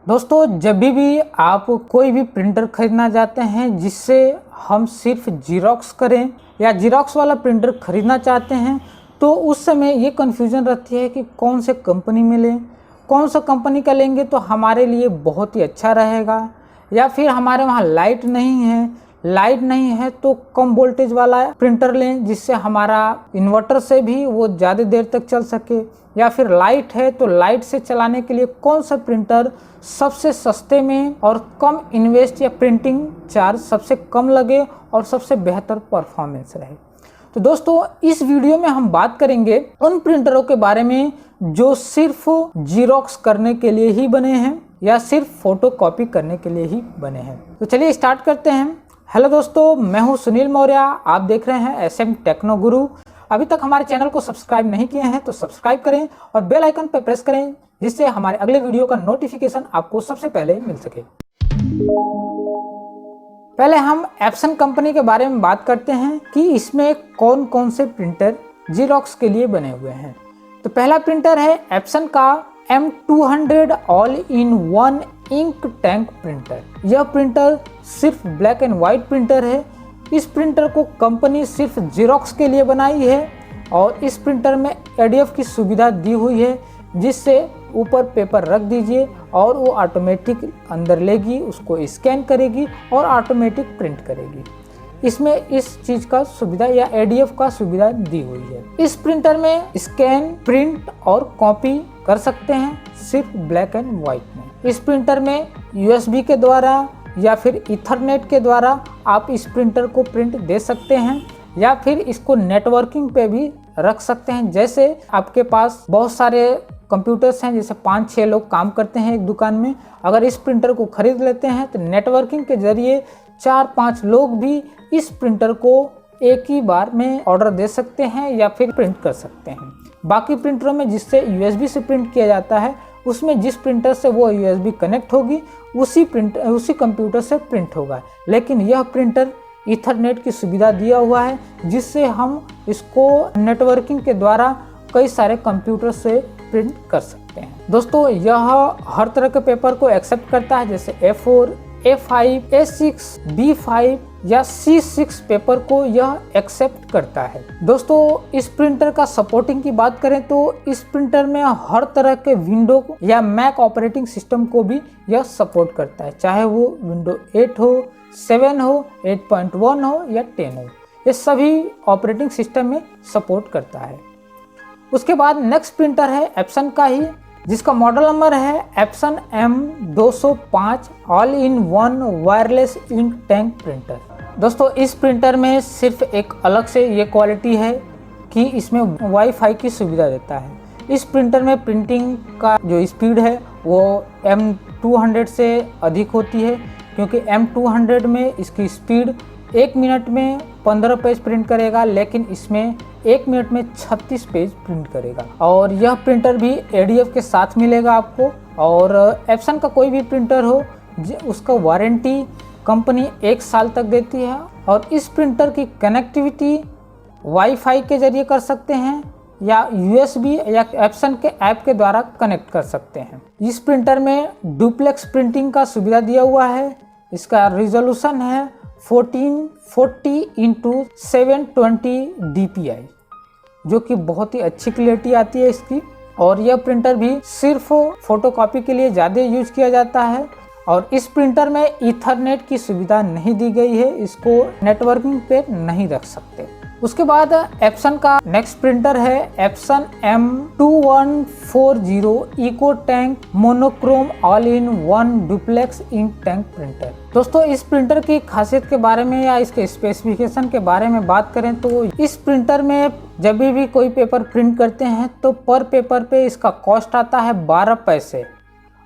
दोस्तों, जब भी आप कोई भी प्रिंटर खरीदना चाहते हैं जिससे हम सिर्फ जीरोक्स करें या जीरोक्स वाला प्रिंटर खरीदना चाहते हैं, तो उस समय ये कन्फ्यूज़न रहती है कि कौन से कंपनी में लें, कौन सा कंपनी का लेंगे तो हमारे लिए बहुत ही अच्छा रहेगा, या फिर हमारे वहाँ लाइट नहीं है तो कम वोल्टेज वाला प्रिंटर लें जिससे हमारा इन्वर्टर से भी वो ज़्यादा देर तक चल सके, या फिर लाइट है तो लाइट से चलाने के लिए कौन सा प्रिंटर सबसे सस्ते में और कम इन्वेस्ट या प्रिंटिंग चार्ज सबसे कम लगे और सबसे बेहतर परफॉर्मेंस रहे। तो दोस्तों, इस वीडियो में हम बात करेंगे उन प्रिंटरों के बारे में जो सिर्फ जीरोक्स करने के लिए ही बने हैं या सिर्फ फोटो कॉपी करने के लिए ही बने हैं। तो चलिए स्टार्ट करते हैं। हेलो दोस्तों, मैं हूं सुनील मौर्य, आप देख रहे हैं SM टेक्नो गुरु। अभी तक हमारे चैनल को सब्सक्राइब नहीं किए हैं तो सब्सक्राइब करें और बेल आइकन पर प्रेस करें जिससे हमारे अगले वीडियो का नोटिफिकेशन आपको सबसे पहले मिल सके। पहले हम एप्सन कंपनी के बारे में बात करते हैं कि इसमें कौन कौन से प्रिंटर जीरोक्स के लिए बने हुए हैं। तो पहला प्रिंटर है एप्सन का M200 all in one ink tank printer. यह प्रिंटर सिर्फ ब्लैक एंड वाइट प्रिंटर है। इस प्रिंटर को कंपनी सिर्फ जीरोक्स के लिए बनाई है और इस प्रिंटर में ADF की सुविधा दी हुई है जिससे ऊपर पेपर रख दीजिए और वो ऑटोमेटिक अंदर लेगी, उसको स्कैन करेगी और ऑटोमेटिक प्रिंट करेगी। इसमें इस चीज़ का सुविधा या ADF का सुविधा दी हुई है। इस प्रिंटर में स्कैन, प्रिंट और कॉपी कर सकते हैं सिर्फ ब्लैक एंड वाइट में। इस प्रिंटर में USB के द्वारा या फिर ईथरनेट के द्वारा आप इस प्रिंटर को प्रिंट दे सकते हैं या फिर इसको नेटवर्किंग पे भी रख सकते हैं। जैसे आपके पास बहुत सारे कंप्यूटर्स हैं, जैसे 5-6 लोग काम करते हैं एक दुकान में, अगर इस प्रिंटर को खरीद लेते हैं तो नेटवर्किंग के जरिए 4-5 लोग भी इस प्रिंटर को एक ही बार में ऑर्डर दे सकते हैं या फिर प्रिंट कर सकते हैं। बाकी प्रिंटरों में जिससे USB से प्रिंट किया जाता है उसमें जिस प्रिंटर से वो USB कनेक्ट होगी उसी कंप्यूटर से प्रिंट होगा, लेकिन यह प्रिंटर ईथरनेट की सुविधा दिया हुआ है जिससे हम इसको नेटवर्किंग के द्वारा कई सारे कंप्यूटर से प्रिंट कर सकते हैं। दोस्तों, यह हर तरह के पेपर को एक्सेप्ट करता है, जैसे A4, A5, A6, B5 या C6 पेपर को यह एक्सेप्ट करता है। दोस्तों, इस प्रिंटर का सपोर्टिंग की बात करें तो इस प्रिंटर में हर तरह के विंडो या मैक ऑपरेटिंग सिस्टम को भी यह सपोर्ट करता है, चाहे वो विंडो 8 हो, 7 हो, 8.1 हो या 10 हो, ये सभी ऑपरेटिंग सिस्टम में सपोर्ट करता है। उसके बाद नेक्स्ट प्रिंटर है एप्सन का ही, जिसका मॉडल नंबर है Epson M205 all in one wireless ink tank printer. दोस्तों, इस प्रिंटर में सिर्फ एक अलग से ये क्वालिटी है कि इसमें वाईफाई की सुविधा देता है। इस प्रिंटर में प्रिंटिंग का जो स्पीड है वो M200 से अधिक होती है, क्योंकि M200 में इसकी स्पीड 1 मिनट में 15 पेज प्रिंट करेगा, लेकिन इसमें 1 मिनट में 36 पेज प्रिंट करेगा। और यह प्रिंटर भी ADF के साथ मिलेगा आपको। और एप्सन का कोई भी प्रिंटर हो उसका वारंटी कंपनी 1 साल तक देती है। और इस प्रिंटर की कनेक्टिविटी वाईफाई के जरिए कर सकते हैं या USB या एप्सन के ऐप के द्वारा कनेक्ट कर सकते हैं। इस प्रिंटर में डुप्लेक्स प्रिंटिंग का सुविधा दिया हुआ है। इसका रिजोल्यूशन है 1440x720 DPI, जो कि बहुत ही अच्छी क्लियरिटी आती है इसकी। और यह प्रिंटर भी सिर्फ फोटोकॉपी के लिए ज़्यादा यूज किया जाता है। और इस प्रिंटर में ईथरनेट की सुविधा नहीं दी गई है, इसको नेटवर्किंग पे नहीं रख सकते। उसके बाद एप्सन का नेक्स्ट प्रिंटर है Epson M2140 eco tank monochrome all in one duplex ink tank printer. दोस्तों, इस प्रिंटर की खासियत के बारे में या इसके स्पेसिफिकेशन के बारे में बात करें तो इस प्रिंटर में जब भी कोई पेपर प्रिंट करते हैं तो पर पेपर पे इसका कॉस्ट आता है 12 पैसे।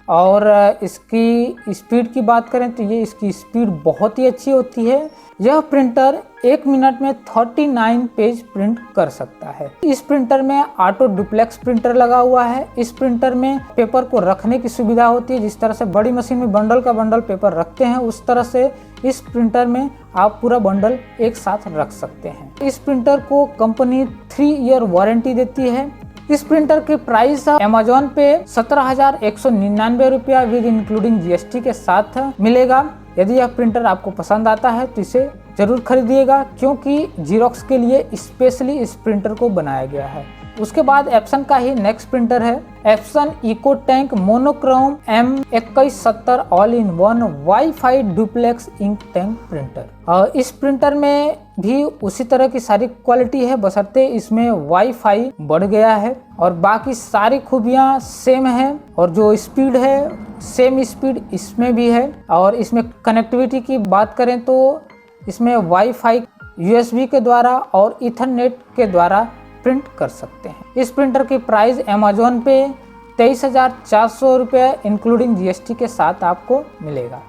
और इसकी स्पीड की बात करें तो ये इसकी स्पीड बहुत ही अच्छी होती है। यह प्रिंटर 1 मिनट में 39 पेज प्रिंट कर सकता है। इस प्रिंटर में ऑटो डुप्लेक्स प्रिंटर लगा हुआ है। इस प्रिंटर में पेपर को रखने की सुविधा होती है, जिस तरह से बड़ी मशीन में बंडल का बंडल पेपर रखते हैं उस तरह से इस प्रिंटर में आप पूरा बंडल एक साथ रख सकते हैं। इस प्रिंटर को कंपनी 3 ईयर वारंटी देती है इस प्रिंटर की प्राइस अमेजोन पे 17,199 रुपया विद इंक्लूडिंग जीएसटी के साथ मिलेगा। यदि यह प्रिंटर आपको पसंद आता है तो इसे जरूर खरीदिएगा, क्योंकि जीरोक्स के लिए स्पेशली इस प्रिंटर को बनाया गया है। उसके बाद एप्सन का ही नेक्स्ट प्रिंटर है Epson EcoTank monochrome M2170 all in one wifi duplex ink tank printer. इस प्रिंटर में भी उसी तरह की सारी क्वालिटी है, बशर्ते इसमें वाईफाई बढ़ गया है और बाकी सारी खूबियां सेम है और जो स्पीड है सेम स्पीड इसमें भी है। और इसमें कनेक्टिविटी की बात करें तो इसमें वाईफाई USB के द्वारा और ईथरनेट के द्वारा प्रिंट कर सकते हैं। इस प्रिंटर की प्राइस अमेजोन पे 23,400 रुपये इंक्लूडिंग जीएसटी के साथ आपको मिलेगा।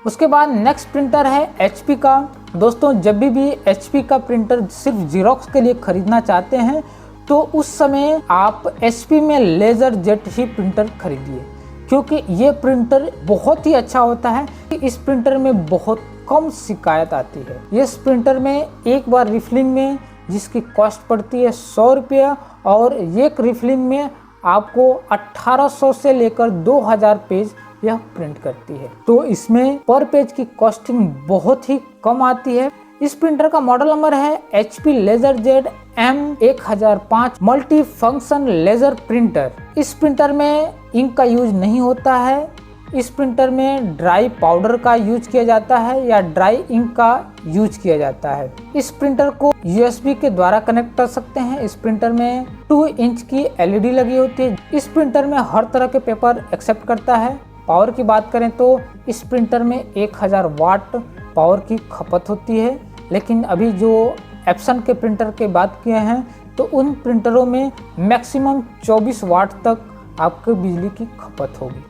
उसके बाद नेक्स्ट प्रिंटर है HP का। दोस्तों जब भी HP का प्रिंटर सिर्फ जीरोक्स के लिए खरीदना चाहते हैं तो उस समय आप HP में लेजर जेट ही प्रिंटर खरीदिए, क्योंकि ये प्रिंटर बहुत ही अच्छा होता है। इस प्रिंटर में बहुत कम शिकायत आती है। इस प्रिंटर में एक बार रिफिलिंग में जिसकी कॉस्ट पड़ती है 100 रुपया और एक रिफिलिंग में आपको 1800 से लेकर 2000 पेज यह प्रिंट करती है। तो इसमें पर पेज की कॉस्टिंग बहुत ही कम आती है। इस प्रिंटर का मॉडल नंबर है HP LaserJet M1005 multi function laser printer. इस प्रिंटर में इंक का यूज नहीं होता है। इस प्रिंटर में ड्राई पाउडर का यूज किया जाता है या ड्राई इंक का यूज किया जाता है। इस प्रिंटर को USB के द्वारा कनेक्ट कर सकते हैं। इस प्रिंटर में 2 इंच की LED लगी होती है। इस प्रिंटर में हर तरह के पेपर एक्सेप्ट करता है। पावर की बात करें तो इस प्रिंटर में 1000 वाट पावर की खपत होती है, लेकिन अभी जो एप्सन के प्रिंटर की बात किए हैं तो उन प्रिंटरों में मैक्सिमम 24 वाट तक आपको बिजली की खपत होगी।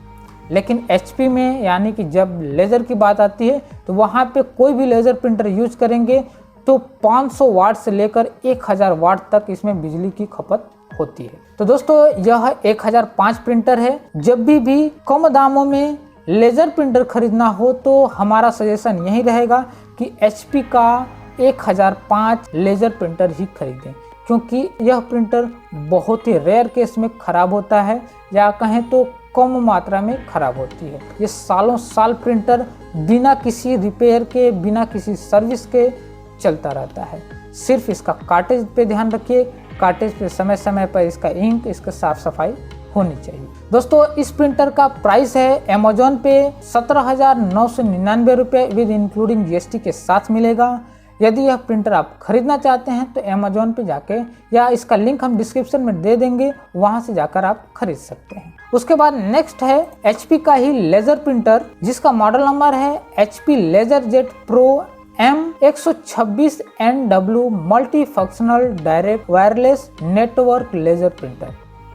लेकिन HP में यानी कि जब लेज़र की बात आती है तो वहाँ पे कोई भी लेज़र प्रिंटर यूज करेंगे तो 500 वाट से लेकर 1000 वाट तक इसमें बिजली की खपत होती है। तो दोस्तों यह 1005 प्रिंटर है। जब भी कम दामों में लेज़र प्रिंटर खरीदना हो तो हमारा सजेशन यही रहेगा कि HP का 1005 लेज़र प्रिंटर ही खरीदें, क्योंकि यह प्रिंटर बहुत ही रेयर केस में ख़राब होता है या कहें तो कम मात्रा में ख़राब होती है। ये सालों साल प्रिंटर बिना किसी रिपेयर के, बिना किसी सर्विस के चलता रहता है। सिर्फ इसका कार्टेज पे ध्यान रखिए, कार्टेज पे समय समय पर इसका इंक, इसका साफ सफाई होनी चाहिए। दोस्तों इस प्रिंटर का प्राइस है अमेजोन पे 17,999 रुपये विद इंक्लूडिंग जीएसटी के साथ मिलेगा। यदि यह प्रिंटर आप खरीदना चाहते हैं तो अमेजोन पे जाके, या इसका लिंक हम डिस्क्रिप्शन में दे देंगे, वहां से जाकर आप खरीद सकते हैं। उसके बाद नेक्स्ट है HP का ही लेजर प्रिंटर, जिसका मॉडल नंबर है HP LaserJet Pro M126 NW multi functional direct wireless network laser printer.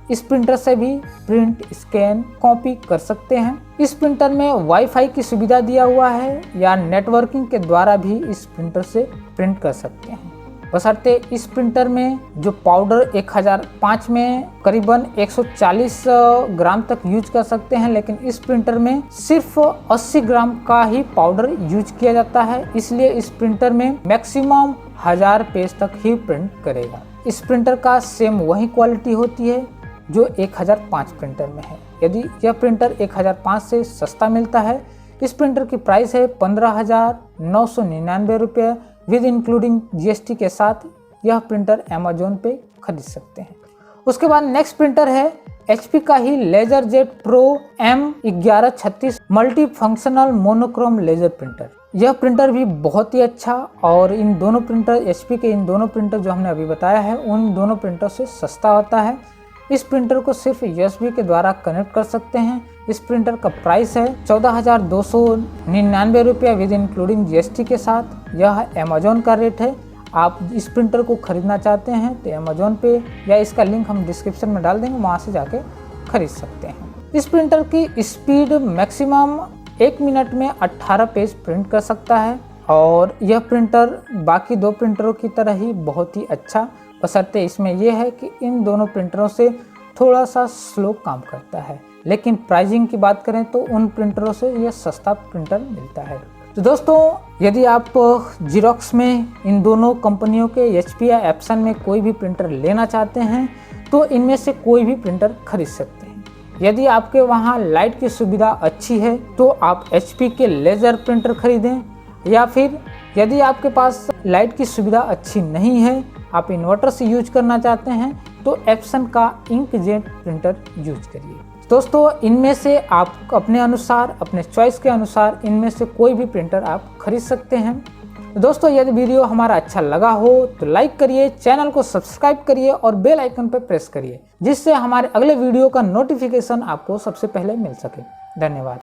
इस प्रिंटर से भी प्रिंट, स्कैन, कॉपी कर सकते हैं। इस प्रिंटर में वाईफाई की सुविधा दिया हुआ है या नेटवर्किंग के द्वारा भी इस प्रिंटर से प्रिंट कर सकते हैं। बशर्ते इस प्रिंटर में जो पाउडर 1005 में करीबन 140 ग्राम तक यूज कर सकते हैं, लेकिन इस प्रिंटर में सिर्फ 80 ग्राम का ही पाउडर यूज किया जाता है। इसलिए इस प्रिंटर में मैक्सिमम 1000 पेज तक ही प्रिंट करेगा। इस प्रिंटर का सेम वही क्वालिटी होती है जो 1005 प्रिंटर में है। यदि यह प्रिंटर 1005 से सस्ता मिलता है, इस प्रिंटर की प्राइस है 15,999 रुपये विद इंक्लूडिंग जीएसटी के साथ। यह प्रिंटर अमेजोन पे खरीद सकते हैं। उसके बाद नेक्स्ट प्रिंटर है HP का ही LaserJet Pro M1136 multi functional monochrome laser printer. यह प्रिंटर भी बहुत ही अच्छा, और इन दोनों प्रिंटर, HP के इन दोनों प्रिंटर जो हमने अभी बताया है, उन दोनों प्रिंटर से सस्ता होता है। इस प्रिंटर को सिर्फ USB के द्वारा कनेक्ट कर सकते हैं। इस प्रिंटर का प्राइस है 14,299 रुपये विद इंक्लूडिंग जीएसटी के साथ। यह अमेजोन का रेट है। आप इस प्रिंटर को खरीदना चाहते हैं तो अमेजोन पे, या इसका लिंक हम डिस्क्रिप्शन में डाल देंगे, वहाँ से जाके खरीद सकते हैं। इस प्रिंटर की स्पीड मैक्सिमम 1 मिनट में 18 पेज प्रिंट कर सकता है, और यह प्रिंटर बाकी 2 प्रिंटरों की तरह ही बहुत ही अच्छा, बशर्ते इसमें यह है कि इन दोनों प्रिंटरों से थोड़ा सा स्लो काम करता है। लेकिन प्राइसिंग की बात करें तो उन प्रिंटरों से यह सस्ता प्रिंटर मिलता है। तो दोस्तों यदि आप जीरोक्स में इन दोनों कंपनियों के HP या एप्सन में कोई भी प्रिंटर लेना चाहते हैं तो इनमें से कोई भी प्रिंटर खरीद सकते हैं। यदि आपके वहाँ लाइट की सुविधा अच्छी है तो आप HP के लेज़र प्रिंटर खरीदें, या फिर यदि आपके पास लाइट की सुविधा अच्छी नहीं है, आप इन्वर्टर से यूज करना चाहते हैं, तो एप्सन का इंकजेट प्रिंटर यूज करिए। दोस्तों, इनमें से आप अपने अनुसार, अपने चॉइस के अनुसार इनमें से कोई भी प्रिंटर आप खरीद सकते हैं। दोस्तों, यदि वीडियो हमारा अच्छा लगा हो तो लाइक करिए, चैनल को सब्सक्राइब करिए और बेल आइकन पर प्रेस करिए, जिससे हमारे अगले वीडियो का नोटिफिकेशन आपको सबसे पहले मिल सके। धन्यवाद।